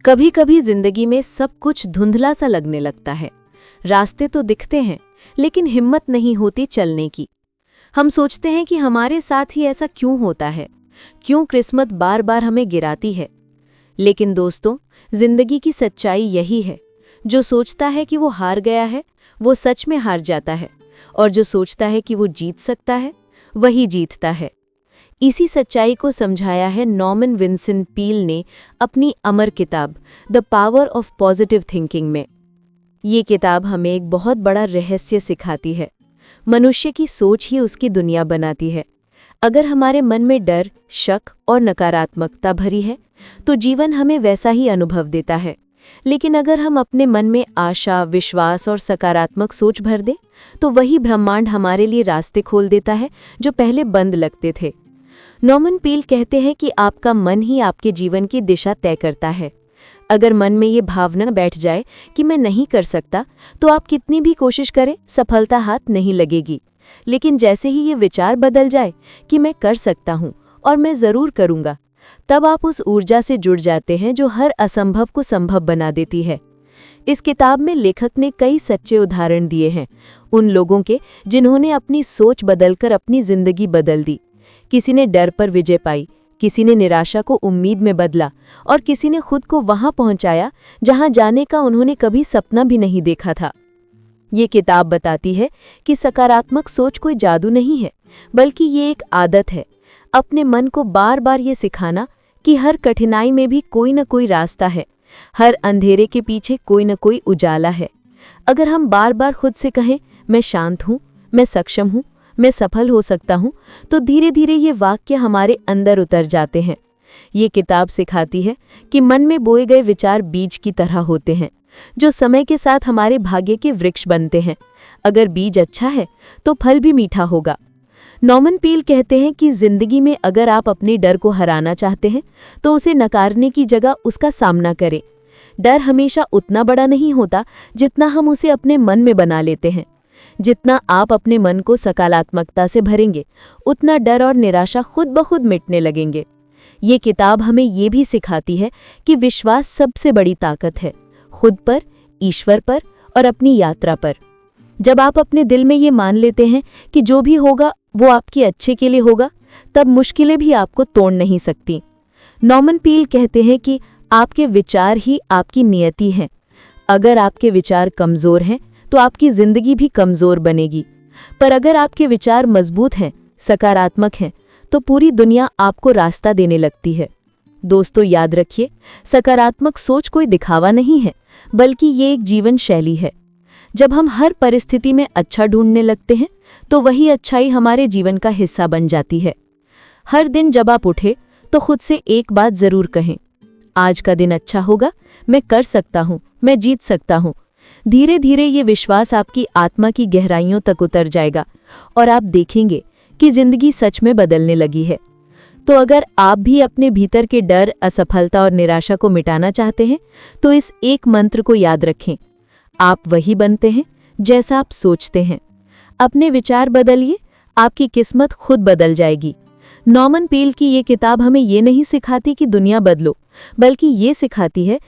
कभी कभी जिंदगी में सब कुछ धुंधला सा लगने लगता है। रास्ते तो दिखते हैं, लेकिन हिम्मत नहीं होती चलने की। हम सोचते हैं कि हमारे साथ ही ऐसा क्यों होता है, क्यों किस्मत बार बार हमें गिराती है। लेकिन दोस्तों, जिंदगी की सच्चाई यही है, जो सोचता है कि वो हार गया है, वो सच में हार जाता है, और जो सोचता है कि वो जीत सकता है, वही जीतता है। इसी सच्चाई को समझाया है नॉर्मन विंसेंट पील ने अपनी अमर किताब the power of positive thinking में। ये किताब हमें एक बहुत बड़ा रहस्य सिखाती है। मनुष्य की सोच ही उसकी दुनिया बनाती है। अगर हमारे मन में डर, शक और नकारात्मकता भरी है, तो जीवन हमें वैसा ही अनुभव देता है। लेकिन अगर हम अपने मन में आशा, विश्वास और सकारात्मक सोच भर दें, तो वही ब्रह्मांड हमारे लिए रास्ते खोल देता है जो पहले बंद लगते थे। नॉर्मन पील कहते हैं कि आपका मन ही आपके जीवन की दिशा तय करता है। अगर मन में ये भावना बैठ जाए कि मैं नहीं कर सकता, तो आप कितनी भी कोशिश करें, सफलता हाथ नहीं लगेगी। लेकिन जैसे ही ये विचार बदल जाए कि मैं कर सकता हूँ और मैं ज़रूर करूँगा, तब आप उस ऊर्जा से जुड़ जाते हैं जो हर असंभव को संभव बना देती है। इस किताब में लेखक ने कई सच्चे उदाहरण दिए हैं, उन लोगों के जिन्होंने अपनी सोच बदलकर अपनी जिंदगी बदल दी। किसी ने डर पर विजय पाई, किसी ने निराशा को उम्मीद में बदला, और किसी ने खुद को वहां पहुंचाया जहां जाने का उन्होंने कभी सपना भी नहीं देखा था। ये किताब बताती है कि सकारात्मक सोच कोई जादू नहीं है, बल्कि ये एक आदत है। अपने मन को बार बार ये सिखाना कि हर कठिनाई में भी कोई न कोई रास्ता है, हर अंधेरे के पीछे कोई न कोई उजाला है। अगर हम बार बार खुद से कहें, मैं शांत हूँ, मैं सक्षम हूँ, मैं सफल हो सकता हूँ, तो धीरे धीरे ये वाक्य हमारे अंदर उतर जाते हैं। ये किताब सिखाती है कि मन में बोए गए विचार बीज की तरह होते हैं, जो समय के साथ हमारे भाग्य के वृक्ष बनते हैं। अगर बीज अच्छा है, तो फल भी मीठा होगा। नॉर्मन पील कहते हैं कि जिंदगी में अगर आप अपने डर को हराना चाहते हैं, तो उसे नकारने की जगह उसका सामना करें। डर हमेशा उतना बड़ा नहीं होता जितना हम उसे अपने मन में बना लेते हैं। जितना आप अपने मन को सकारात्मकता से भरेंगे, उतना डर और निराशा खुद ब खुद मिटने लगेंगे। ये किताब हमें ये भी सिखाती है कि विश्वास सबसे बड़ी ताकत है, खुद पर, ईश्वर पर और अपनी यात्रा पर। जब आप अपने दिल में ये मान लेते हैं कि जो भी होगा वो आपके अच्छे के लिए होगा, तब मुश्किलें भी आपको तोड़ नहीं सकती। नॉर्मन पील कहते हैं कि आपके विचार ही आपकी नियति हैं। अगर आपके विचार कमज़ोर हैं, तो आपकी जिंदगी भी कमज़ोर बनेगी। पर अगर आपके विचार मजबूत हैं, सकारात्मक हैं, तो पूरी दुनिया आपको रास्ता देने लगती है। दोस्तों, याद रखिए, सकारात्मक सोच कोई दिखावा नहीं है, बल्कि ये एक जीवन शैली है। जब हम हर परिस्थिति में अच्छा ढूंढने लगते हैं, तो वही अच्छाई हमारे जीवन का हिस्सा बन जाती है। हर दिन जब आप उठे, तो खुद से एक बात ज़रूर कहें, आज का दिन अच्छा होगा, मैं कर सकता हूँ, मैं जीत सकता हूँ। धीरे धीरे ये विश्वास आपकी आत्मा की गहराइयों तक उतर जाएगा और आप देखेंगे कि जिंदगी सच में बदलने लगी है। तो अगर आप भी अपने भीतर के डर, असफलता और निराशा को मिटाना चाहते हैं, तो इस एक मंत्र को याद रखें, आप वही बनते हैं जैसा आप सोचते हैं। अपने विचार बदलिए, आपकी किस्मत खुद बदल जाएगी। नॉर्मन पील की ये किताब हमें ये नहीं सिखाती कि दुनिया बदलो, बल्कि ये सिखाती है